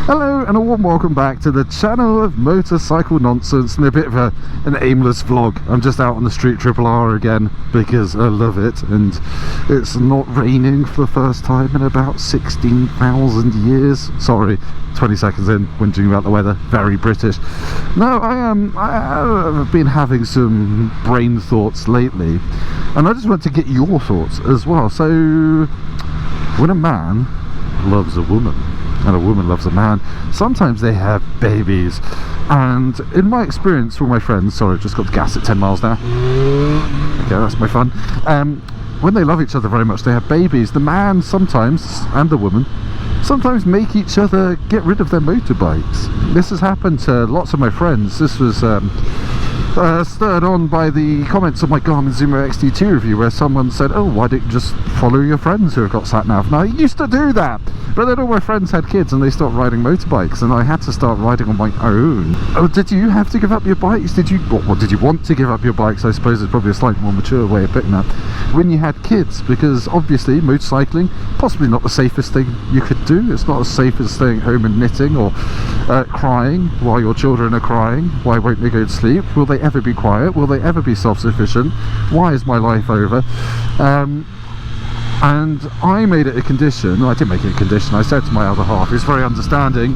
Hello and a warm welcome back to the channel of motorcycle nonsense and a bit of an aimless vlog. I'm just out on the street Triple R again because I love it, and it's not raining for the first time in about 16,000 years. Sorry, 20 seconds in, whinging about the weather. Very British. No, I've been having some brain thoughts lately, and I just want to get your thoughts as well. So, when a man loves a woman and a woman loves a man, sometimes they have babies. And in my experience with my friends, sorry, just got the gas at 10 miles now. Okay, that's my fun. When they love each other very much, they have babies. The man sometimes, and the woman, sometimes make each other get rid of their motorbikes. This has happened to lots of my friends. This was stirred on by the comments of my Garmin Zumo XT2 review, where someone said, oh, why don't you just follow your friends who have got sat-nav? And I used to do that, but then all my friends had kids and they stopped riding motorbikes, and I had to start riding on my own. Oh, did you have to give up your bikes? Did you want to give up your bikes? I suppose it's probably a slightly more mature way of putting that. When you had kids, because obviously motorcycling, possibly not the safest thing you could do. It's not as safe as staying at home and knitting, or crying while your children are crying. Why won't they go to sleep? Will they ever be quiet? Will they ever be self-sufficient? Why is my life over? And I made it a condition. I didn't make it a condition. I said to my other half, who's very understanding,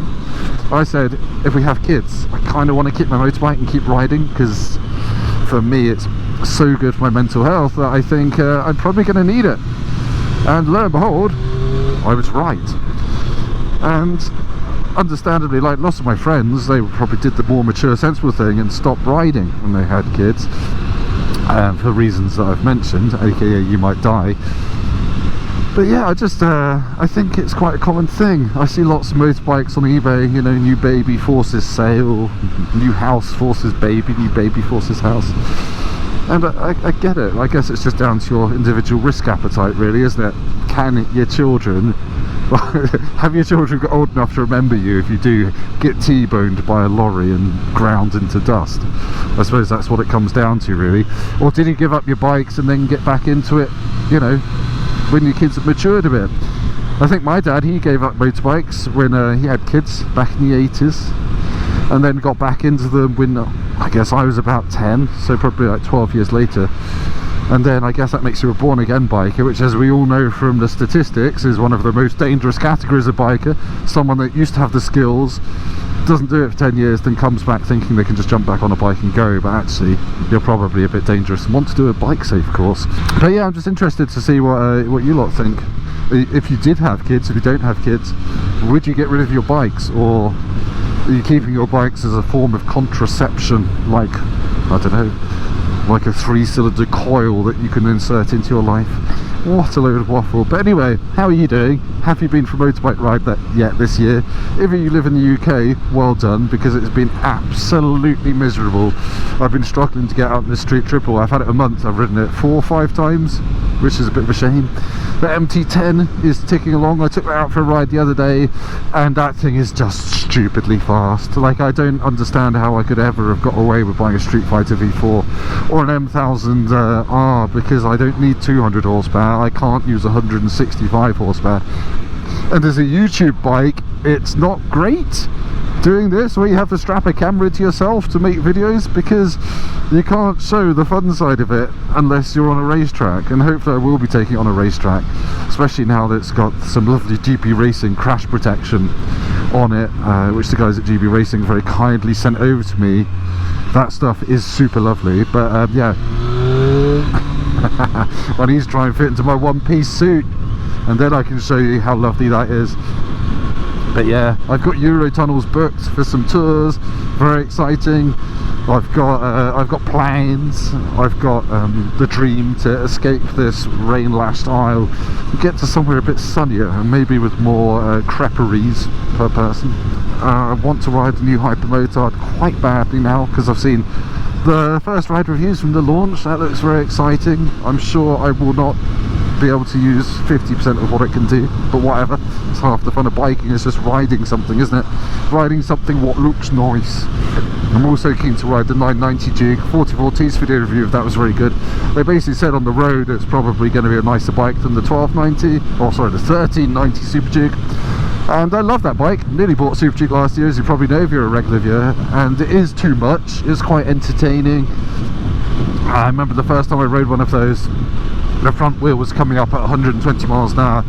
I said, if we have kids, I kind of want to keep my motorbike and keep riding, because for me it's so good for my mental health that I think I'm probably going to need it. And lo and behold, I was right. And understandably, like lots of my friends, they probably did the more mature, sensible thing and stopped riding when they had kids, for reasons that I've mentioned, aka you might die. But yeah, I think it's quite a common thing. I see lots of motorbikes on eBay, you know, new baby forces sale, new house forces baby, new baby forces house. And I get it. I guess it's just down to your individual risk appetite, really, isn't it? Can your children have your children got old enough to remember you if you do get T-boned by a lorry and ground into dust? I suppose that's what it comes down to, really. Or did you give up your bikes and then get back into it, you know, when your kids have matured a bit? I think my dad, he gave up motorbikes when he had kids back in the 80s, and then got back into them when I guess I was about 10, so probably like 12 years later. And then I guess that makes you a born-again biker, which, as we all know from the statistics, is one of the most dangerous categories of biker. Someone that used to have the skills, doesn't do it for 10 years, then comes back thinking they can just jump back on a bike and go, but actually you're probably a bit dangerous and want to do a bike safe course. But yeah, I'm just interested to see what you lot think. If you did have kids, if you don't have kids, would you get rid of your bikes, or are you keeping your bikes as a form of contraception, like, I don't know, like a 3-cylinder coil that you can insert into your life? What a load of waffle. But anyway, how are you doing? Have you been for a motorbike ride yet this year? If you live in the UK, well done, because it's been absolutely miserable. I've been struggling to get out in the street triple. I've had it a month. I've ridden it 4 or 5 times, which is a bit of a shame. The MT10 is ticking along. I took that out for a ride the other day, and that thing is just stupidly fast. Like, I don't understand how I could ever have got away with buying a Street Fighter V4 or an M1000R, because I don't need 200 horsepower. I can't use 165 horsepower. And as a YouTube bike, it's not great doing this, where you have to strap a camera to yourself to make videos, because you can't show the fun side of it unless you're on a racetrack. And hopefully I will be taking it on a racetrack, especially now that it's got some lovely GB Racing crash protection on it, which the guys at GB Racing very kindly sent over to me. That stuff is super lovely. But yeah, I need to try and fit into my one-piece suit, and then I can show you how lovely that is. But yeah, I've got Eurotunnels booked for some tours, very exciting. I've got plans. I've got the dream to escape this rain-lashed isle and get to somewhere a bit sunnier, and maybe with more creperies per person. I want to ride the new Hypermotard quite badly now, because I've seen the first ride reviews from the launch. That looks very exciting. I'm sure I will not be able to use 50% of what it can do, but whatever. It's half the fun of biking, is just riding something, isn't it? Riding something what looks nice. I'm also keen to ride the 990 Duke. 44T's video review of that was very good. They basically said on the road it's probably going to be a nicer bike than the 1290, or sorry, the 1390 Super Duke. And I love that bike. Nearly bought Super Duke last year, as you probably know if you're a regular viewer, and it is too much. It's quite entertaining. I remember the first time I rode one of those, the front wheel was coming up at 120 miles an hour,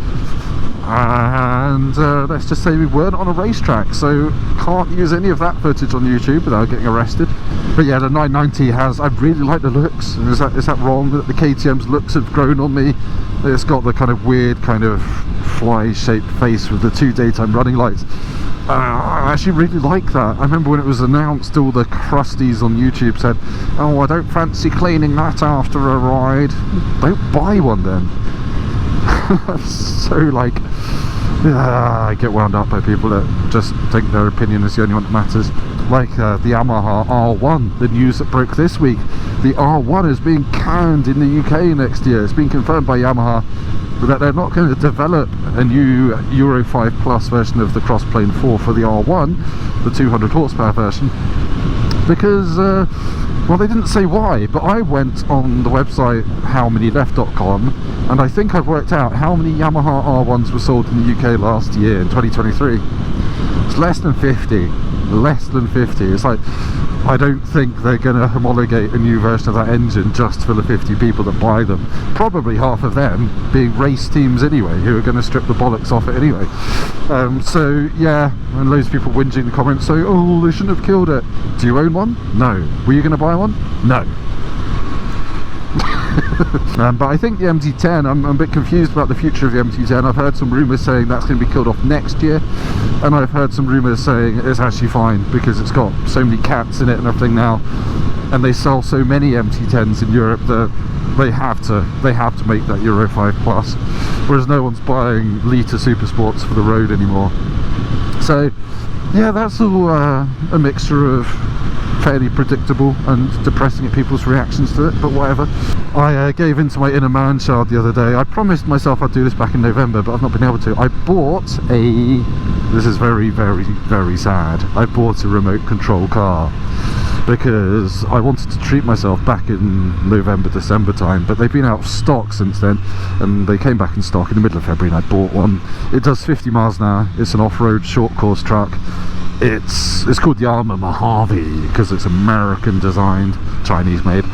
and let's just say we weren't on a racetrack, so can't use any of that footage on YouTube without getting arrested. But yeah, the 990 has, I really like the looks. Is that wrong that the KTM's looks have grown on me? It's got the kind of weird kind of fly shaped face with the 2 daytime running lights. I actually really like that. I remember when it was announced, all the crusties on YouTube said, oh, I don't fancy cleaning that after a ride. Don't buy one then. So like, I get wound up by people that just think their opinion is the only one that matters. Like the Yamaha R-none, the news that broke this week. The R-none is being canned in the UK next year. It's been confirmed by Yamaha that they're not going to develop a new Euro 5 Plus version of the Crossplane 4 for the R-none, the 200 horsepower version, because well, they didn't say why, but I went on the website howmanyleft.com, and I think I've worked out how many Yamaha R-ones were sold in the UK last year in 2023. It's less than 50. Less than 50. It's like, I don't think they're going to homologate a new version of that engine just for the 50 people that buy them. Probably half of them being race teams anyway, who are going to strip the bollocks off it anyway. So yeah, and loads of people whinging in the comments saying, oh, they shouldn't have killed it. Do you own one? No. Were you going to buy one? No. But I think the MT10, I'm a bit confused about the future of the MT10. I've heard some rumours saying that's going to be killed off next year, and I've heard some rumours saying it's actually fine because it's got so many cats in it and everything now, and they sell so many MT10s in Europe that they have to make that Euro 5 Plus, whereas no one's buying litre super sports for the road anymore. So yeah, that's all a mixture of fairly predictable and depressing at people's reactions to it, but whatever. I gave into my inner man child the other day. I promised myself I'd do this back in November, but I've not been able to. I bought this is very, very, very sad, I bought a remote control car because I wanted to treat myself back in November, December time, but they've been out of stock since then, and they came back in stock in the middle of February, and I bought one. It does 50 miles an hour. It's an off-road short course truck. It's called the Yamaha because it's American designed, Chinese made,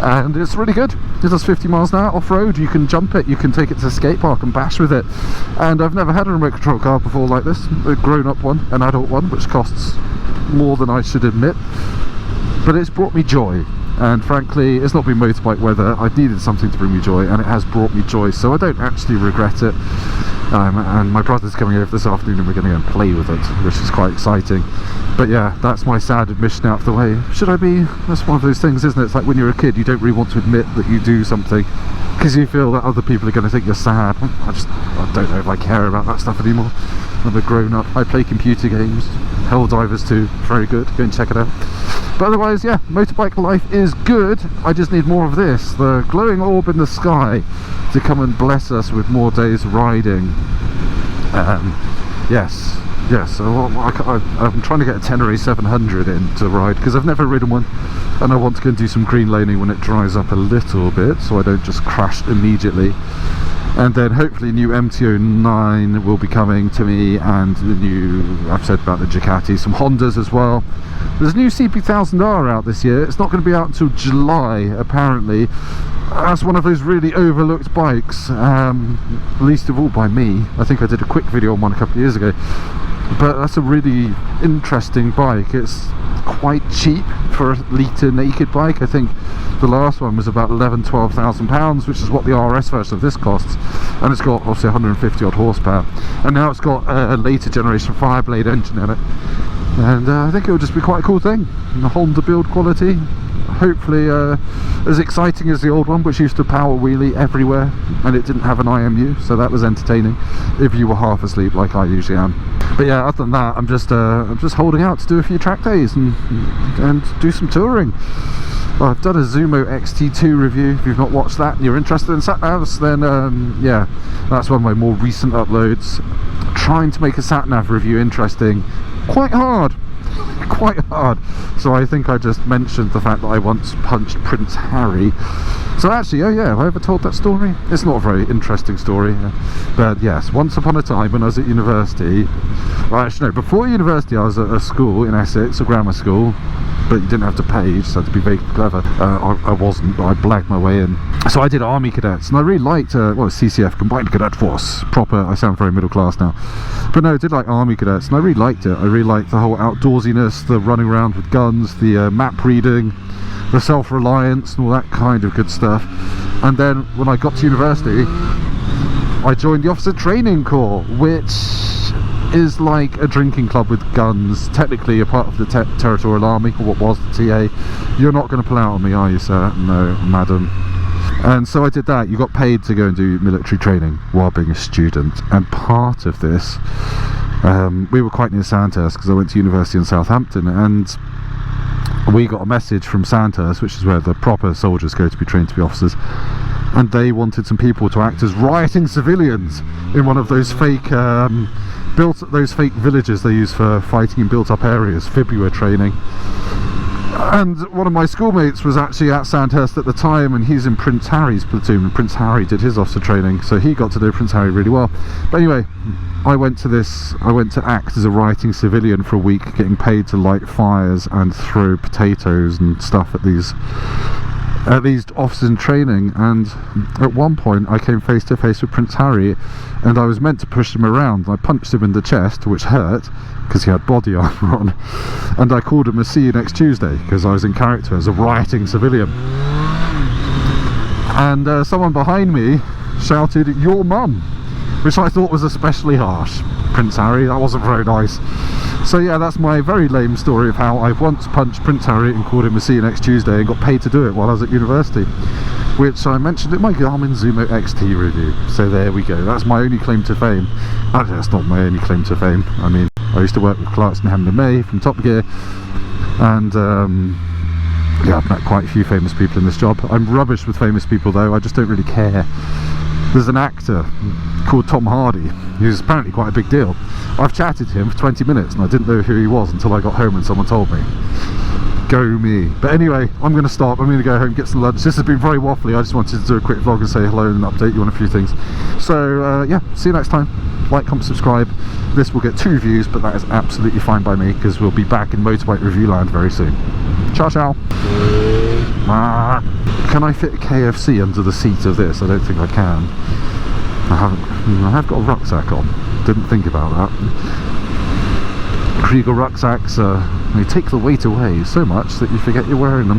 and it's really good. It does 50 miles an hour off-road. You can jump it, you can take it to the skate park and bash with it. And I've never had a remote control car before like this, a grown-up one, an adult one, which costs more than I should admit, but it's brought me joy. And frankly, it's not been motorbike weather. I've needed something to bring me joy, and it has brought me joy, so I don't actually regret it. And my brother's coming over this afternoon and we're going to go and play with it, which is quite exciting. But yeah, that's my sad admission out of the way. Should I be? That's one of those things, isn't it? It's like when you're a kid, you don't really want to admit that you do something because you feel that other people are going to think you're sad. I don't know if I care about that stuff anymore. I'm a grown up. I play computer games. Helldivers 2, very good. Go and check it out. But otherwise, yeah, motorbike life is good. I just need more of this, the glowing orb in the sky, to come and bless us with more days riding. Yes, so I'm trying to get a Tenere 700 in to ride because I've never ridden one, and I want to go and do some green laning when it dries up a little bit so I don't just crash immediately. And then hopefully new MT09 will be coming to me, and the new, I've said about the Ducati, some Hondas as well. There's a new CP1000R out this year. It's not going to be out until July apparently. That's one of those really overlooked bikes, least of all by me. I think I did a quick video on one a couple of years ago, but that's a really interesting bike. It's quite cheap for a litre naked bike. I think the last one was about £11,000-12,000, which is what the RS version of this costs, and it's got obviously 150 odd horsepower, and now it's got a later generation Fireblade engine in it, and I think it will just be quite a cool thing. And the Honda build quality, hopefully as exciting as the old one, which used to power wheelie everywhere and it didn't have an IMU, so that was entertaining if you were half asleep like I usually am. But yeah, other than that, I'm just holding out to do a few track days and do some touring. Well, I've done a Zumo XT2 review. If you've not watched that and you're interested in sat-navs, then yeah, that's one of my more recent uploads. Trying to make a sat-nav review interesting, quite hard. quite hard. So I think I just mentioned the fact that I once punched Prince Harry. So actually, oh yeah, have I ever told that story? It's not a very interesting story, but yes, once upon a time when I was at university, well actually no, before university I was at a school in Essex, a grammar school, but you didn't have to pay, you just had to be very clever. I wasn't, but I blagged my way in. So I did Army Cadets, and I really liked, well, CCF, Combined Cadet Force, proper, I sound very middle class now. But no, I did like Army Cadets, and I really liked it. I really liked the whole outdoorsiness, the running around with guns, the map reading, the self-reliance, and all that kind of good stuff. And then when I got to university, I joined the Officer Training Corps, which is like a drinking club with guns. Technically a part of the Territorial Army, or what was the TA. You're not going to pull out on me, are you, sir? No, madam. And so I did that. You got paid to go and do military training while being a student, and part of this, we were quite near Sandhurst because I went to university in Southampton, and we got a message from Sandhurst, which is where the proper soldiers go to be trained to be officers, and they wanted some people to act as rioting civilians in one of those fake those fake villages they use for fighting in built-up areas, Fibula training. And one of my schoolmates was actually at Sandhurst at the time, and he's in Prince Harry's platoon, and Prince Harry did his officer training, so he got to know Prince Harry really well. But anyway, I went to act as a rioting civilian for a week, getting paid to light fires and throw potatoes and stuff at these officers in training. And at one point I came face to face with Prince Harry, and I was meant to push him around. I punched him in the chest, which hurt because he had body armour on, and I called him a "see you next Tuesday" because I was in character as a rioting civilian. And someone behind me shouted "your mum," which I thought was especially harsh. Prince Harry, that wasn't very nice. So yeah, that's my very lame story of how I once punched Prince Harry and called him a "see you next Tuesday" and got paid to do it while I was at university, which I mentioned in my Garmin Zumo XT review. So there we go, that's my only claim to fame. Actually, that's not my only claim to fame. I mean, I used to work with Clarkson, Hammond and May from Top Gear, and yeah, I've met quite a few famous people in this job. I'm rubbish with famous people though, I just don't really care. There's an actor called Tom Hardy, who's apparently quite a big deal. I've chatted to him for 20 minutes and I didn't know who he was until I got home and someone told me. Go me. But anyway, I'm going to stop. I'm going to go home and get some lunch. This has been very waffly. I just wanted to do a quick vlog and say hello and update you on a few things. So yeah, see you next time. Like, comment, subscribe. This will get 2 views, but that is absolutely fine by me because we'll be back in motorbike review land very soon. Ciao, ciao. Can I fit a KFC under the seat of this? I don't think I can. I have got a rucksack on. Didn't think about that. Kriegel rucksacks, they take the weight away so much that you forget you're wearing them.